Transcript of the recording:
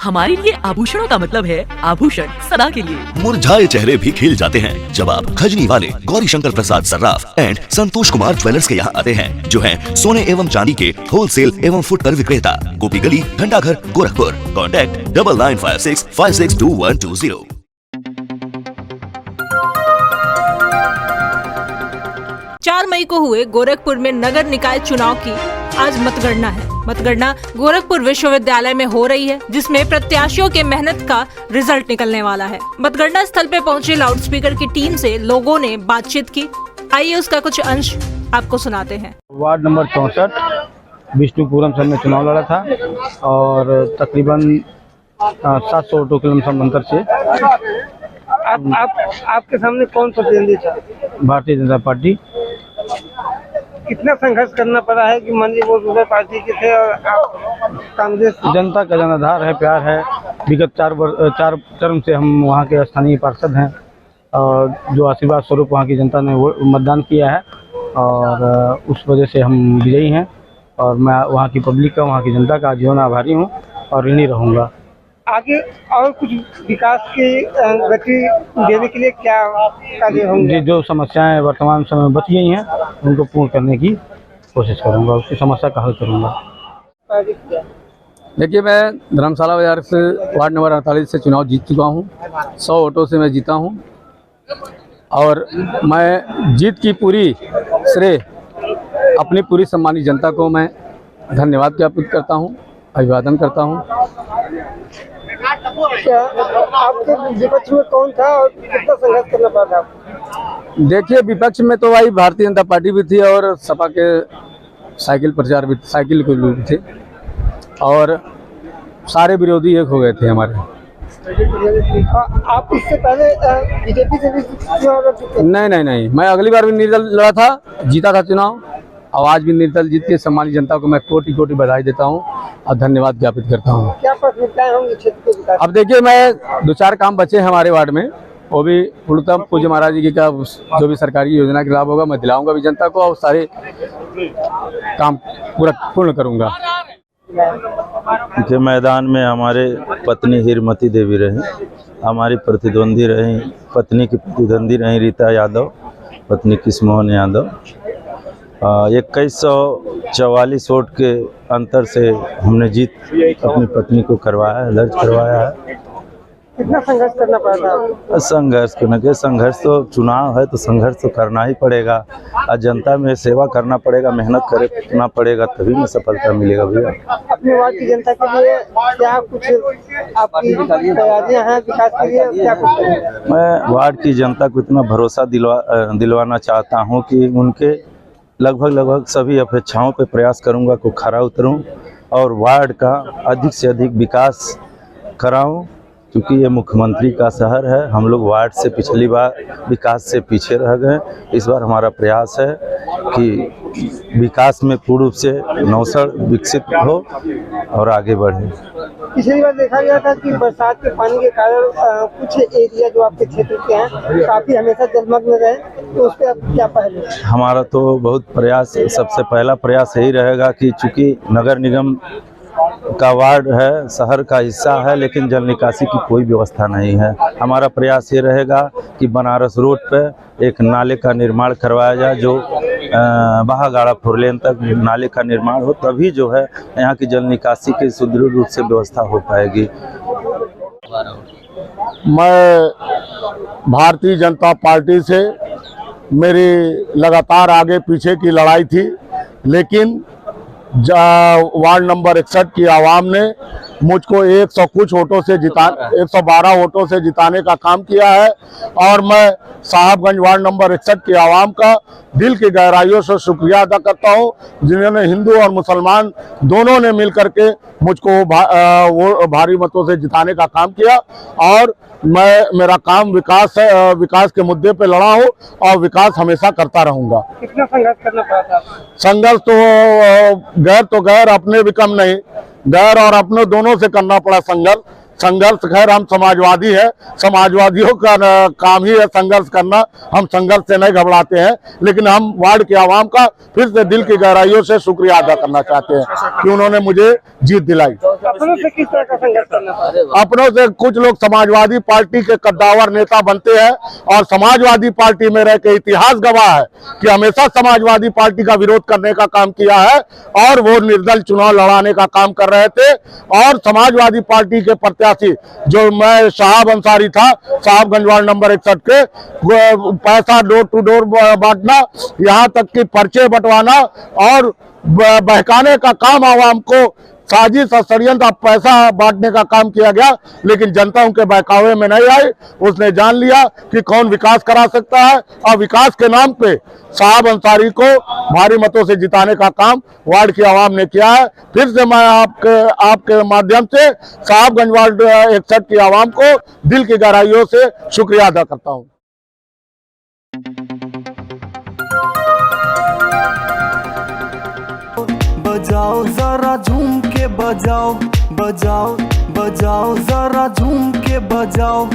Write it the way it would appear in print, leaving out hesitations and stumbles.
हमारे लिए आभूषणों का मतलब है आभूषण सदा के लिए। मुरझाए चेहरे भी खिल जाते हैं जब आप खजनी वाले गौरी शंकर प्रसाद सर्राफ एंड संतोष कुमार ज्वेलर्स के यहाँ आते हैं, जो हैं सोने एवं चांदी के होलसेल एवं फुटकर विक्रेता, गोपी गली, घंटाघर, गोरखपुर। कॉन्टैक्ट 9956562120। 4 मई को हुए गोरखपुर में नगर निकाय चुनाव की आज मतगणना है। मतगणना गोरखपुर विश्वविद्यालय में हो रही है, जिसमें प्रत्याशियों के मेहनत का रिजल्ट निकलने वाला है। मतगणना स्थल पे पहुंचे लाउडस्पीकर की टीम से लोगों ने बातचीत की। आइए उसका कुछ अंश आपको सुनाते हैं। वार्ड नंबर 64 विष्णुपुरम से हमने चुनाव लड़ा था और तकरीबन 700 वोटों के लमसम अंतर से। आपके सामने कौन प्रतिद्वंदी था? भारतीय जनता पार्टी। कितना संघर्ष करना पड़ा है कि मान लीजिए वो दूसरे पार्टी के थे और आप कांग्रेस? जनता का जनाधार है, प्यार है। विगत 4 टर्म से हम वहाँ के स्थानीय पार्षद हैं और जो आशीर्वाद स्वरूप वहाँ की जनता ने मतदान किया है और उस वजह से हम विजयी हैं। और मैं वहाँ की पब्लिक का, वहाँ की जनता का जीवन आभारी हूँ और ऋणी रहूँगा। आगे और कुछ विकास की गति देने के लिए क्या कार्य होंगे? जो समस्याएं वर्तमान समय में बच गई हैं उनको पूर्ण करने की कोशिश करूंगा, उसकी समस्या का हल करूंगा। देखिए, मैं धर्मशाला बाजार से वार्ड नंबर 48 से चुनाव जीत चुका हूं। 100 वोटों से मैं जीता हूं और मैं जीत की पूरी श्रेय अपनी पूरी सम्मानित जनता को मैं धन्यवाद ज्ञापित करता हूं, अभिवादन करता हूं। क्या आपके विपक्ष में कौन था और कितना संघर्ष करना पड़ा था? देखिए, विपक्ष में तो भाई भारतीय जनता पार्टी भी थी और सपा के साइकिल प्रचार भी, साइकिल के लोग थे और सारे विरोधी एक हो गए थे हमारे। आप इससे पहले बीजेपी से भी चुनाव लड़ चुके? नहीं, मैं अगली बार भी निर्दल लड़ा था, जीता था चुनाव और आज भी निर्दल जीत के सम्मानित जनता को मैं कोटि कोटि बधाई देता हूं और धन्यवाद ज्ञापित करता हूं। क्या प्राथमिकताएं होंगी क्षेत्र के विकास? अब देखिए, मैं 2-4 काम बचे हैं हमारे वार्ड में, वो भी पूर्णतः पूज्य महाराज जी का जो भी सरकारी योजना के लाभ होगा मैं दिलाऊंगा भी जनता को और सारे काम पूरा पूर्ण करूंगा। के मैदान में हमारे पत्नी हीरमती देवी रही, हमारी प्रतिद्वंदी रही, पत्नी की प्रतिद्वंदी रही रीता यादव, पत्नी किस्मोहन यादव। 2144 वोट के अंतर से हमने जीत अपनी पत्नी को करवाया है, दर्ज करवाया है। कितना संघर्ष करना पड़ा था? संघर्ष तो चुनाव है तो संघर्ष तो करना ही पड़ेगा और जनता में सेवा करना पड़ेगा, मेहनत करना पड़ेगा, तभी में सफलता मिलेगा भैया। अपने वार्ड की जनता के लिए क्या कुछ आपकी तैयारियां हैं विकास के लिए? क्या कुछ मैं वार्ड की जनता को इतना भरोसा दिलवाना चाहता हूँ कि उनके लगभग सभी अपेक्षाओं पे प्रयास करूँगा को खरा उतरूँ और वार्ड का अधिक से अधिक विकास कराऊँ, क्योंकि ये मुख्यमंत्री का शहर है। हम लोग वार्ड से पिछली बार विकास से पीछे रह गए। इस बार हमारा प्रयास है कि विकास में पूर्ण रूप से नौसड़ विकसित हो और आगे बढ़े। पिछली बार देखा गया था कि बरसात के पानी के कारण कुछ एरिया जो आपके क्षेत्र के हैं काफ़ी हमेशा जलमग्न रहे, तो उस पर आप क्या पहले? हमारा तो बहुत प्रयास, सबसे पहला प्रयास यही रहेगा कि चूँकि नगर निगम का वार्ड है, शहर का हिस्सा है, लेकिन जल निकासी की कोई व्यवस्था नहीं है। हमारा प्रयास ये रहेगा कि बनारस रोड पे एक नाले का निर्माण करवाया जाए, जो बहागाड़ा 4 लेन तक नाले का निर्माण हो, तभी जो है यहाँ की जल निकासी की सुदृढ़ रूप से व्यवस्था हो पाएगी। मैं भारतीय जनता पार्टी से मेरी लगातार आगे पीछे की लड़ाई थी, लेकिन वार्ड नंबर 61 की आवाम ने मुझको 100 कुछ वोटों से 112 वोटों से जिताने का काम किया है और मैं साहबगंज वार्ड नंबर 61 की आवाम का दिल की गहराइयों से शुक्रिया अदा करता हूं, जिन्होंने हिंदू और मुसलमान दोनों ने मिलकर के मुझको वो भारी मतों से जिताने का काम किया और मेरा काम विकास है, विकास के मुद्दे पे लड़ा हूँ और विकास हमेशा करता रहूंगा। कितना संघर्ष करना पड़ा था? संघर्ष तो गैर अपने भी कम नहीं, गैर और अपने दोनों से करना पड़ा संघर्ष। संघर्ष, खैर हम समाजवादी है, समाजवादियों का काम ही है संघर्ष करना, हम संघर्ष से नहीं घबराते हैं। लेकिन हम वार्ड के आवाम का फिर से दिल की गहराइयों से शुक्रिया अदा करना चाहते हैं कि उन्होंने मुझे जीत दिलाई। अपनों से किस तरह का संघर्ष करना? अपनों से कुछ लोग समाजवादी पार्टी के कद्दावर नेता बनते हैं और समाजवादी पार्टी में रह के इतिहास गवाह है कि हमेशा समाजवादी पार्टी का विरोध करने का काम किया है और वो निर्दल चुनाव लड़ाने का काम कर रहे थे। और समाजवादी पार्टी के प्रत्याशी जो मैं साहब अंसारी था, साहबगंज वार्ड नंबर 61 के, पैसा डोर टू डोर बांटना, यहाँ तक कि पर्चे बंटवाना और बहकाने का काम आवाम को, साजिश और षड्यंत्र पैसा बांटने का काम किया गया। लेकिन जनता उनके बहकावे में नहीं आई। उसने जान लिया कि कौन विकास करा सकता है और विकास के नाम पे साहब अंसारी को भारी मतों से जिताने का काम वार्ड की आवाम ने किया है। फिर से मैं आपके माध्यम से साहबगंज वार्ड 61 की आवाम को दिल की गहराइयों से शुक्रिया अदा करता हूँ। बजाओ जरा झूम के बजाओ, बजाओ बजाओ जरा झूम के बजाओ।